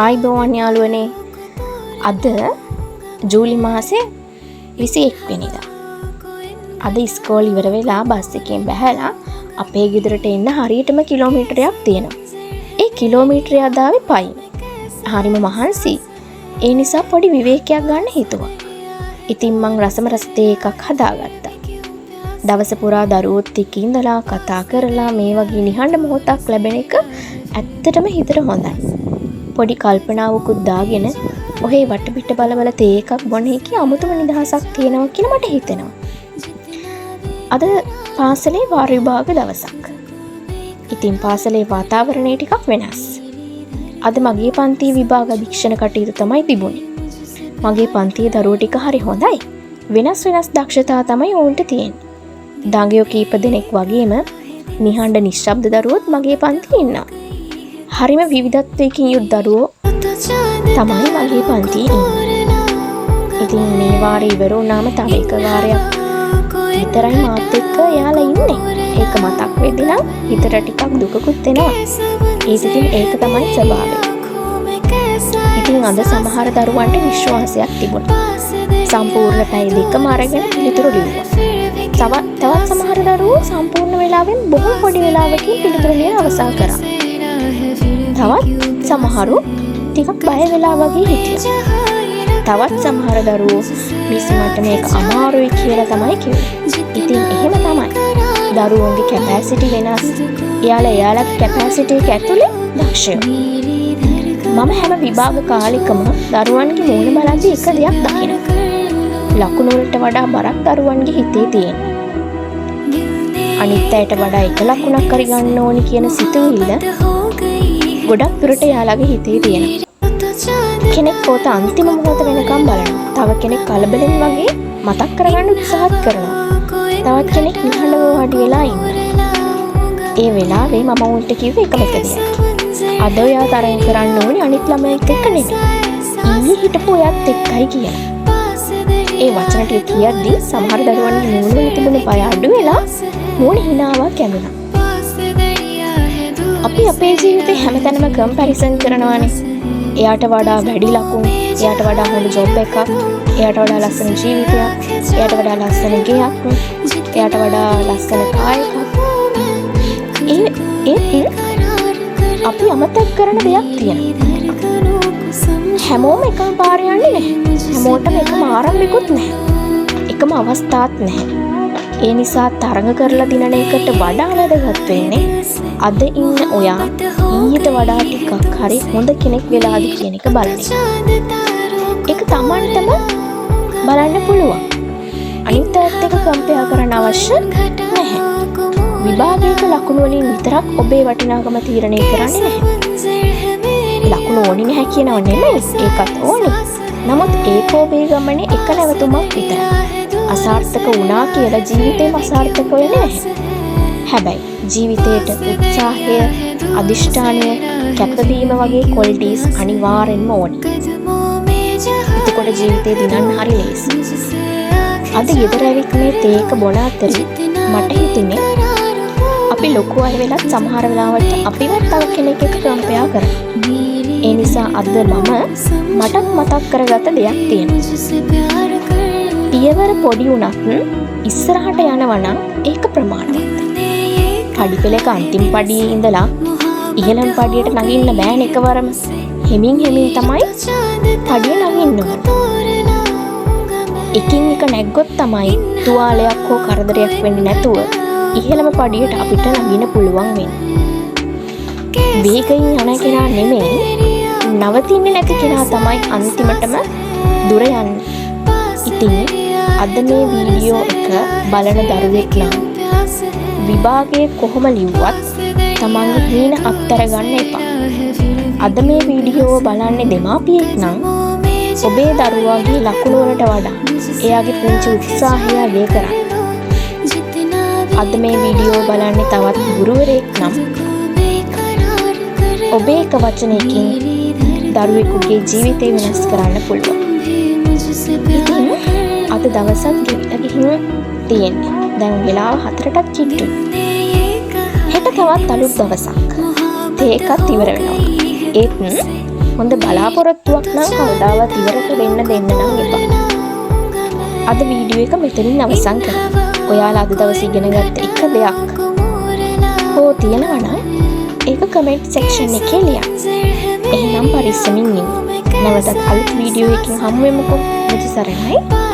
ආයිබෝවන් යාළුවනේ. අද ජූලි මාසේ 21 වෙනිදා. අද ඉස්කෝල ඉවර වෙලා බස් එකෙන් බැහැලා අපේ ගෙදරට එන්න හරියටම කිලෝමීටරයක් තියෙනවා. ඒ කිලෝමීටරය අදාවේ පයින්. හරිම මහන්සි. ඒ නිසා පොඩි විවේකයක් ගන්න හිතුවා. ඉතින් මං රසම රසතේ එකක් හදාගත්තා. දවස පුරා දරුවොත් එක්ක ඉඳලා කතා කරලා මේ වගේ නිහඬ මොහොතක් ලැබෙන එක ඇත්තටම හිතට හොඳයි. පොඩි කල්පනාවකුත් දාගෙන ඔහේ වටපිට බලවල තේ එකක් බොන එකේ අමුතුම නිදහසක් තියෙනවා කියලා මට හිතෙනවා. අද පාසලේ වාර විභාග දවසක්. ඉතින් පාසලේ වාතාවරණය ටිකක් වෙනස්. අද මගේ පන්තියේ විභාග අධීක්ෂණ කටයුතු තමයි තිබුණේ. මගේ පන්තියේ දරුවෝ ටික හරි හොඳයි. වෙනස් දක්ෂතා තමයි ඔවුන්ට තියෙන්නේ. දඟයෝ කීප දෙනෙක් වගේම නිහඬ නිශ්ශබ්ද දරුවෝත් මගේ පන්තියේ ඉන්නවා. හරිම විවිධත්වයකින් යුත් දරුවෝ තමයි මගේ පන්තියේ ඉන්නේ. ඉතින් මේ වාරේ ඉවර වුණාම තව එක වාරයක් විතරයි මාත් එක්ක එයාලා ඉන්නේ. ඒක මතක් වෙද්දී නම් හිතට ටිකක් දුකකුත් එනවා. ඉතින් ඒක තමයි ස්වභාවය. ඉතින් අද සමහර දරුවන්ට විශ්වාසයක් තිබුණා. සම්පූර්ණ පැය දෙකම අරගෙන පිළිතුරු ලිව්වා. තවත් සමහර දරුවෝ සම්පූර්ණ වෙලාවෙන් බොහෝ පොඩි වෙලාවකින් පිළිතුරු ලියන අවසන් කරා. තවත් සමහරු ටිකක් බය වෙලා වගේ හිටියා. තවත් සමහර දරුවෝ මිස් මට මේක අමාරුයි කියලා තමයි කිව්වේ. ඉතින් එහෙම තමයි. දරුවෝගේ කැපැසිටි වෙනස්. එයාලගේ කැපැසිටි එක ඇතුලේ දක්ෂයෝ. මම හැම විභාග කාලෙකම දරුවන්ගේ මූණ බලද්දී එක දෙයක් දකිනවා. ලකුණු වලට වඩා බරක් දරුවන්ගේ හිතේ තියෙනවා. අනිත් අයට වඩා එක ලකුණක් හරි ගන්න ඕනි කියන සිතුවිල්ල ගොඩක් දුරට යාළගේ හිතේ තියෙනවා. කෙනෙක් පොත අන්තිම මොහොත වෙනකම් බලනවා. තව කෙනෙක් කලබලෙන් වගේ මතක් කරගන්න උත්සාහ කරනවා. තවත් කෙනෙක් නිහඬව වාඩි වෙලා ඉන්නවා. ඒ වෙලාවේ මම උන්ට කිව්වේ එකම දෙයක්. අද ඔයා තරම් කරන්න ඕනේ අනිත් ළමයිත් එක්ක නෙමෙයි. ඊයේ හිටපු ඔයත් එක්කයි කියලා. ඒ වචන ටික කියද්දී සමහර දරුවන්ගේ මූණ වල තිබුණ බය අඩු වෙලා මූණ හිනාවක් ඇඳුණා. අපි අපේ ජීවිතේ හැමතැනම කම්පැරිසන් කරනවානේ. එයාට වඩා වැඩි ලකුණු, එයාට වඩා හොඳ ජොබ් එකක්, එයාට වඩා ලස්සන ජීවිතයක්, එයාට වඩා ලස්සන ගෙයක්, එයාට වඩා ලස්සන කාර් එකක්. අපි අමතක කරන දෙයක් තියෙනවා. හැමෝම එකම පාර යන්නේ නැහැ. හැමෝටම එකම ආරම්භිකුත් නැහැ. එකම අවස්ථාවක් නැහැ. ඒ නිසා තරඟ කරලා දිනන එකට වඩා වැදගත් වෙන්නේ අද ඉන්න ඔයා ඊට වඩා ටිකක් හරි හොඳ කෙනෙක් වෙලාද කියන එක බලන එක. ඒක Tamanටම බලන්න පුළුවන්. අනිත් අයත් එක්ක කම්පෙයාර් කරන්න අවශ්‍ය නැහැ. විභාගයක ලකුණු වලින් විතරක් ඔබේ වටිනාකම තීරණය කරන්නේ නැහැ. ලකුණු ඕනේ නැහැ කියනව නෙමෙයි. ඒකත් ඕනේ. නමුත් ඒක ඔබේ ගමනේ එක නැවතුමක් විතරයි. අසාර්ථක වුණා කියලා ජීවිතේම අසාර්ථක වෙන්නේ නැහැ. හැබැයි ජීවිතේට උත්සාහය, අදිෂ්ඨානය, කැපවීම වගේ ක්වොලිටිස් අනිවාර්යෙන්ම ඕනේ. එතකොට ජීවිතේ දිනන්න හරි ලේසි. අද ගෙදර ඇවිත් මේ තේක බොන අතරේ මට හිතුනේ අපි ලොකු අය වෙලත් සමහර වෙලාවට අපිවත් තව කෙනෙක් එක්ක කම්පෙයාර් කරනවා. ඒ නිසා අද මටත් මතක් කරගත දෙයක් තියෙනවා. පියවර පොඩි වුණත් ඉස්සරහට යනවා නම් ඒක ප්‍රමාණවත්. පඩි පෙළක අන්තිම පඩියේ ඉඳලා ඉහළම පඩියට නගින්න බෑනේ එකවරම. හිමින් තමයි පඩිය නගින්න ඕනේ. එකින් එක නැග්ගොත් තමයි තුවාලයක් හෝ කරදරයක් වෙන්නේ නැතුව ඉහළම පඩියට අපිට නගින්න පුළුවන් වෙන්නේ. වේගයෙන් යන කෙනා නෙමෙයි, නවතින්නේ නැති කෙනා තමයි අන්තිමටම දුර යන්නේ. ඉතින් අද මේ වීඩියෝ එක බලන දරුවෙක් නම් විභාගයේ කොහොම ලිව්වත් තමන්ගේ හීන අත්තර ගන්න එපා. අද මේ වීඩියෝ බලන්නේ දෙමාපියෙක් නම් ඔබේ දරුවාගේ ලකුණු වලට වඩා එයාගේ පුංචි උත්සාහය අගය කරන්න. අද මේ වීඩියෝ බලන්නේ තවත් ගුරුවරයෙක් නම් ඔබේ එක වචනයකින් දරුවෙකුගේ ජීවිතය වෙනස් කරන්න පුළුවන්. ඉතින් අද දවසත් ගෙවිලා ගිහින් තියෙන්නේ. දැන් වෙලාව 4ටත් කිට්ටුයි. හෙට තවත් අලුත් දවසක්. ඒකත් ඉවර වෙනවා. ඒත් හොඳ බලාපොරොත්තුවක් නම් කවදාවත් ඉවරට වෙන්න දෙන්න නම් එපා. අද වීඩියෝ එක මෙතනින් අවසන් කරමු. ඔයාලා අද දවසේ ඉගෙන ගත්ත එක දෙයක් හෝ තියෙනවා නම් ඒක කමෙන්ට් සෙක්ෂන් එකේ ලියන්න. එහෙනම් පරිස්සමින් ඉන්න. නැවතත් අලුත් වීඩියෝ එකකින් හමු වෙමුකෝ. මුතු සරණයි.